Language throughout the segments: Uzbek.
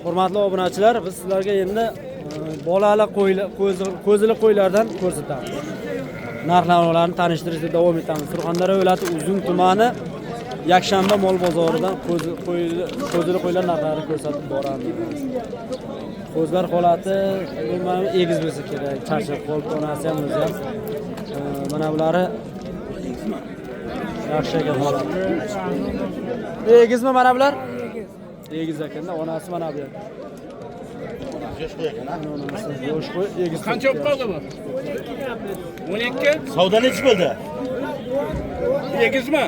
Hurmatli obunachilar, biz sizlarga endi bolali ko'zili qo'ylardan ko'rsatamiz. Narx-navolarni tanishtirishda davom etamiz. Surxondaryo viloyati Uzun tumani yakshanba mol bozoridan ko'zili qo'ylar narxlarini ko'rsatib boramiz. Qo'zlar holati umuman egiz bo'lsa kerak. Charchab qolib, onasi ham o'zi ham. Mana bulari yaxshi ekan holati. Egizmi mana bular? Egiz ekanda, onasi mana bu yerda. Yo'q qo'yakan-a? Yo'q qo'y, egiz. Qancha qoldi bu? 12. Savdo nechi bo'ldi? Egizmi?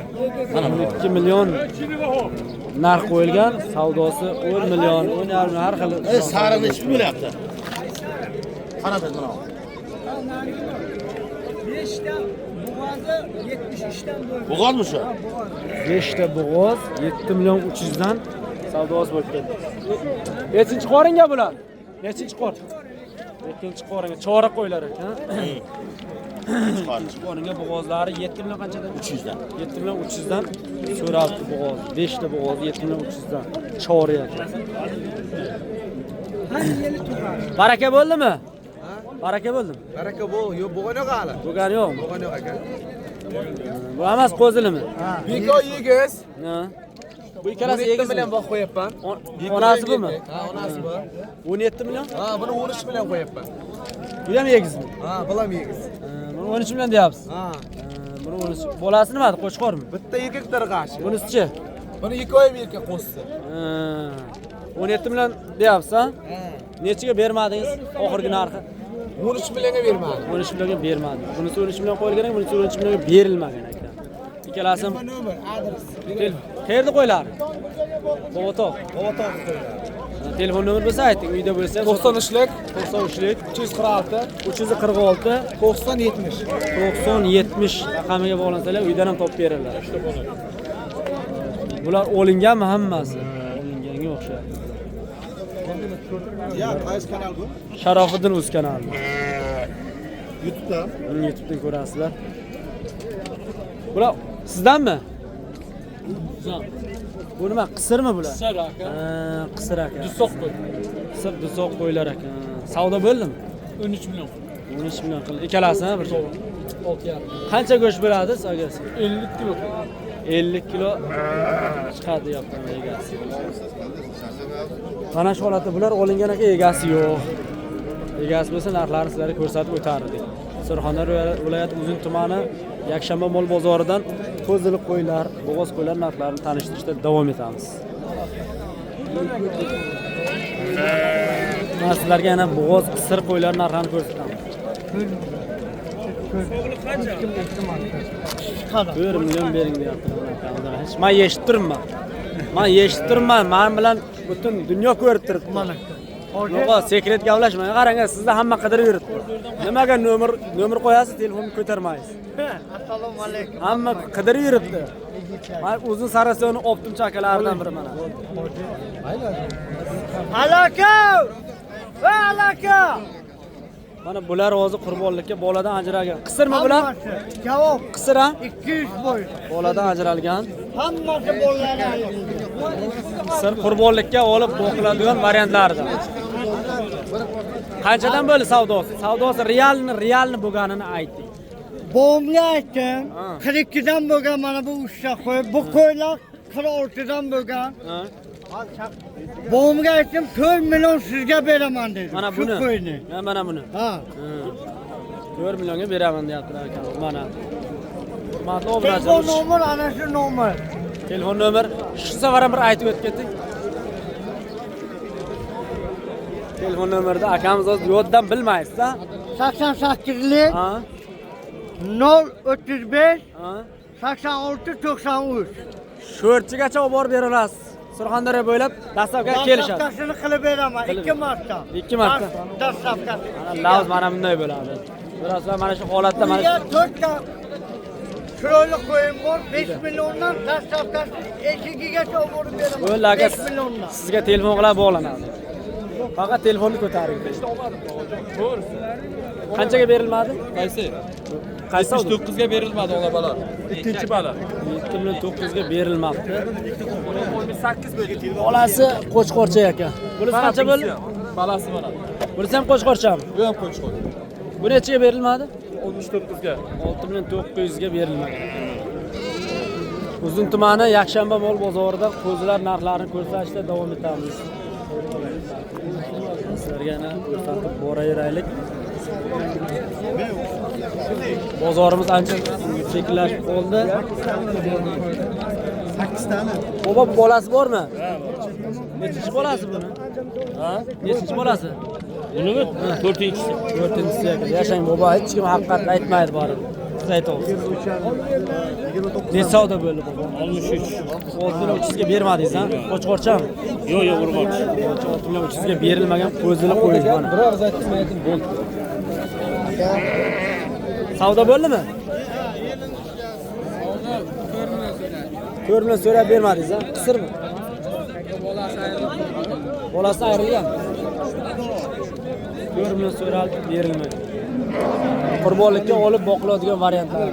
Mana 2 million narx qo'yilgan, savdosi 10 million, 10,5 har xil. Sari nechi bo'lyapti? Qara biz mana. 5 ta bo'g'ozi 73 dan bo'ldi. Bo'g'ozmi shu? 5 ta bo'g'oz 7 million 300 dan savdosi bo'lib ketdi. Nechinchi qoringa bular? Nechinchi qor? Ikkinchi qoringa chorak qo'ylar ekan. Ikkinchi qoringa bo'g'ozlari 7 million qanchadan? 300 dan. 7 million 300 dan so'rabdi bo'g'oz. 5 ta bo'g'oz 7 million 300 dan. Chorak ekan. Baraka bo'ldimi? Baraka bo'ldimi? Baraka bu, yo'q bo'lgan yo'q hali. Bo'lgani yo'qmi? Bo'lgan yo'q aka. Bu emas qo'zilimi? Beko yegiz. Ha. Bu ikkalasi egiz bilan bog' qo'yapman. Onasi bumi? Ha, onasi bu. 17 million? Ha, buni 13 bilan qo'yapman. Bu ham egizmi? Ha, bulam yegiz. Buni 13 million deyapsiz. Ha. Buni 13. Bolasi nima? Qo'chqormi? Bitta erkak tarqashi. Bunisi-chi? Buni 2 oy erkak qo'shdi. 17 million deyapsiz, ha? Ha. Nechiga bermadingiz oxirgi narxi? 13 millionga bermadi. 13 millionga bermadi. Bunisi 13 million qo'yilgan, bunisi 13 millionga berilmagan ekan. Ikkalasi ham Nomer, adres. qayerda qo'yiladi? Bobotoq. Bobotoq qo'yiladi. Telefon nomer bo'lsa ayting, uyda bo'lsa 93lik, 93lik 346, 346 90 70. 90-70 raqamiga bog'lansalar uydan ham topib beriladi. Bular olinganmi hammasi? Olinganga o'xshaydi. Ya, qaysi kanal bu? Sharofiddin Uz kanali. YouTube'da. YouTube'dan ko'rasizlar. Bular sizdanmi? Bu nima? Qisirmi bular? Qisir aka. Qisir aka. Dusoq qo'y. Qisir dusoq qo'ylar ekan. Savdo bo'ldimi? 13 million. 13 million qildi. Ikkalasi ha bir joy. 6,5. Qancha go'sht beradi sagasi? 50 kilo. 50 kilo chiqadi yapti egasi. Mana shu holatda bular olingan ekan, egasi yo'q. Egasi bo'lsa narxlarini sizlarga ko'rsatib o'tardik. Surxondaryo viloyati Uzun tumani yakshanba mol bozoridan ko'zili qo'ylar, bo'g'oz qo'ylar narxlarini tanishtirishda davom etamiz. Mana sizlarga yana bo'g'oz qisir qo'ylar narxlarini ko'rsatamiz. 1 million bering deyaptilar. Men eshitib turibman. Men eshitib turibman. Men bilan butun dunyo ko'rib turibdi. Mana. Yo'q, sekret gaplashmang. Qarang, sizda hamma qidirib yuribdi. Nimaga nomer qo'yasiz, telefonni ko'tarmaysiz? Assalomu alaykum. Hamma qidirib yuribdi. Men uzun sarasoni optimchi akalaridan biri mana. Alaka! Va alaka! Mana bular hozir qurbonlikka boladan ajralgan. Qisirmi bular? Javob Qisir ha? 200 boy. Boladan ajralgan. Hammasi bolalar. Qisir qurbonlikka olib boqiladigan variantlaridan. Qanchadan bo'ldi savdosi? Savdosi realni bo'lganini ayting. Bo'mga aytdim. 42 dan bo'lgan mana bu ushsha qo'y. Bu qo'ylar 46 dan bo'lgan. Ha? Bo'mga aytdim 4 million sizga beraman dedim. Mana Shu buni. qo'yni. Mana buni. Ha. 4 millionga beraman deyaptilar ekan. Mana. Hurmatli Telefon obunachilar. nomer ana shu nomer. Telefon nomer shu safar ham bir aytib o'tib ketdik. Telefon nomerda akamiz hozir yoddan bilmaysiz-a? 88lik Ha? 035 Ha? 86 93. Sho'rchigacha olib borib bera olasiz. Surxondaryo bo'ylab dastavka kelishadi. Dastavkasini qilib beraman 2 marta. 2 marta. Dastavkasi. Mana lavz mana bunday bo'ladi. Bilasizlar mana shu holatda mana Bunga 4 ta chiroyli qo'yim bor. 5 milliondan dastavkasi eshigigacha olib borib beraman. Bo'ldi aka, 5 milliondan. sizga telefon qilib bog'lanadi. Faqat telefonni ko'taring. Qanchaga berilmadi? Qaysi? Qaysi 79 ga berilmadi ona bala. Ikkinchi bala. 7 million 900 ga berilmabdi. Bolasi qo'chqorcha ekan. Bunisi qancha bo'ldi? Balasi mana. Bunisi ham qo'chqorchami? Bu ham qo'chqor. Bu nechaga berilmadi? 69 ga. 6.900 ga berilmadi. Uzun tumani Yakshanba mol bozorida qo'zilar narxlarini ko'rsatishda davom etamiz. Sizlarga yana ko'rsatib boraveraylik. Bozorimiz ancha sekinlashib qoldi. 8 tane. Bobo bolasi bormi? Nechinchi bolasi buni? Ha? Nechinchi bolasi? Bunimi? 4-inchisi. 4-inchisi ekan. Yashang bobo, hech kim haqiqatni aytmaydi borib. Siz aytasiz. Ne savdo bo'ldi bobo? 63. 6.300 ga bermadingiz, ha? Qo'chqorchami? Yo'q, yo'q, urmoqchi. 6.300 ga berilmagan qo'zini qo'ydi mana. Biror aytdim aytdim bo'ldi. Savdo bo'ldimi? 4 million so'rab bermadingiz, ha? Qisirmi? Bolasi ayrilgan. 4 million so'ralib berilmagan. Qurbonlikka olib boqiladigan variantlar.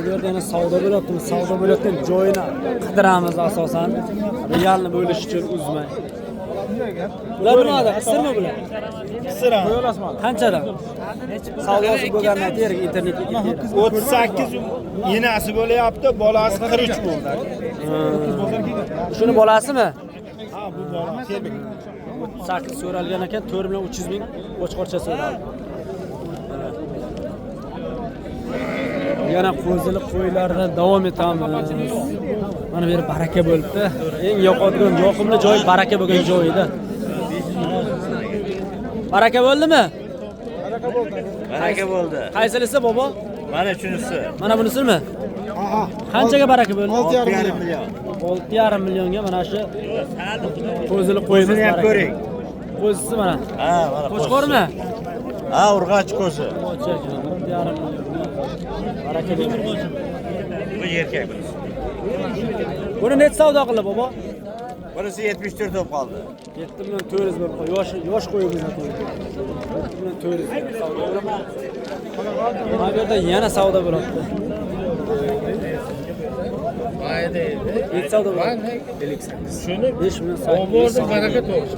Bu yerda yana savdo bo'lyapti. Savdo bo'layotgan joyini qidiramiz asosan. Realni bo'lish uchun uzmay. Bular nimada? Qisirmi bular? Qisira. Qanchadan? Savdosi bo'lganini ayting, internetga keting. 38 enasi bo'layapti, bolasi 43 bo'ldi. Shuni bolasimi? Ha, bu bola. Kelbek. 8 so'ralgan ekan, 4 million 300 ming qo'chqorcha so'raldi. Yana qo'zilib qo'ylarda davom etamiz. Mana bu yer baraka bo'libdi. Eng yoqadigan, yoqimli joy baraka bo'lgan joy edi. Baraka bo'ldimi? Baraka bo'ldi. Qaysilisi bobo? Mana shunisi. Mana bunisimi? Qanchaga baraka bo'ldi? 6,5 million. 6,5 millionga mana shu qo'zilib qo'yimiz. O'zini ham ko'ring. Qo'zisi mana. Ha, mana Qo'chqormi? Ha, urg'och qo'zi. 6,5 million. Baraka bo'ldi. Bu erkak bunisi. Buni net savdo qildi bobo? Bunisi 74 bo'lib qoldi. 7 million 400 bo'lib qoldi. Yosh qo'yimiz ekan. 7 million 400 savdo bo'laman. Mana bu yerda yana savdo bo'ladi. Net savdo bo'ladi. 58. Shuni 5 million savdo. oborda baraka to'g'ri.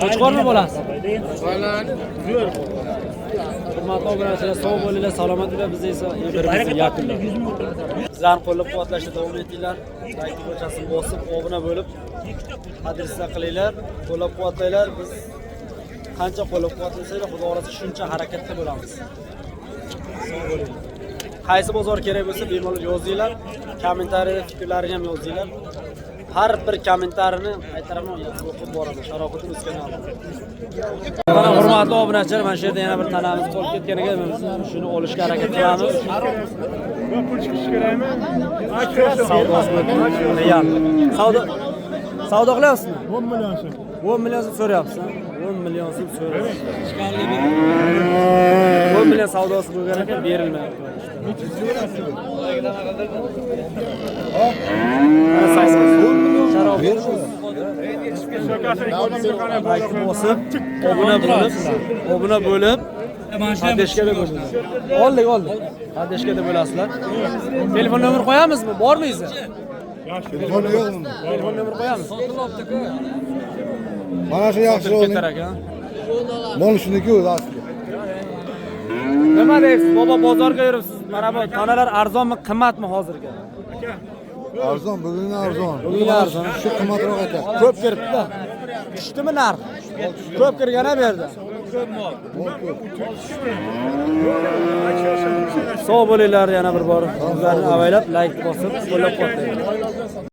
Qo'chqormi bolasi? Bolani zo'r. Hurmatli obunachilar, sog' bo'linglar, salomat bo'linglar. Biz esa efirimizni yakunlaymiz. Sizlarni qo'llab-quvvatlashda davom etinglar. Like ko'chasini bosib, obuna bo'lib, adresda qilinglar, qo'llab-quvvatlanglar. Biz qancha qo'llab-quvvatlasanglar, Xudo orasi shuncha harakatda bo'lamiz. Sog' bo'linglar. Qaysi bozor kerak bo'lsa, bemalol yozinglar. Kommentariyada fikrlaringizni ham yozinglar. Har bir kommentariyni aytaraman, o'qib boraman. Sharofatingiz kanali. Mana hurmatli obunachilar, mana shu yerda yana bir tanamiz qolib ketganiga biz shuni olishga harakat qilamiz. Savdo qilyapsizmi? 10 million so'm. 10 million so'm so'rayapsiz. 10 million so'm so'rayapsiz. 10 million savdosi bo'lgan ekan, berilmayapti. Obuna bo'lib, adeshkada bo'ladi. Oldik. Adeshkada bo'lasizlar. Telefon nomer qo'yamizmi? Bormi siz? Telefon yo'qmi? Telefon nomer qo'yamiz. Mana shu yaxshi o'yin. Ketar ekan. Mol shuniki o'zi asli. Nima deysiz? Bobo bozorga yuribsiz. Mana bu tonalar arzonmi, qimmatmi hozirga? Arzon, bugun arzon. Bugun arzon. Shu qimmatroq aytadi. Ko'p kiribdi. Tushdimi narx? Ko'p kirgana bu yerda. Sog' bo'linglar yana bir bor. Sizlarni avaylab like bosib, qo'llab-quvvatlayman.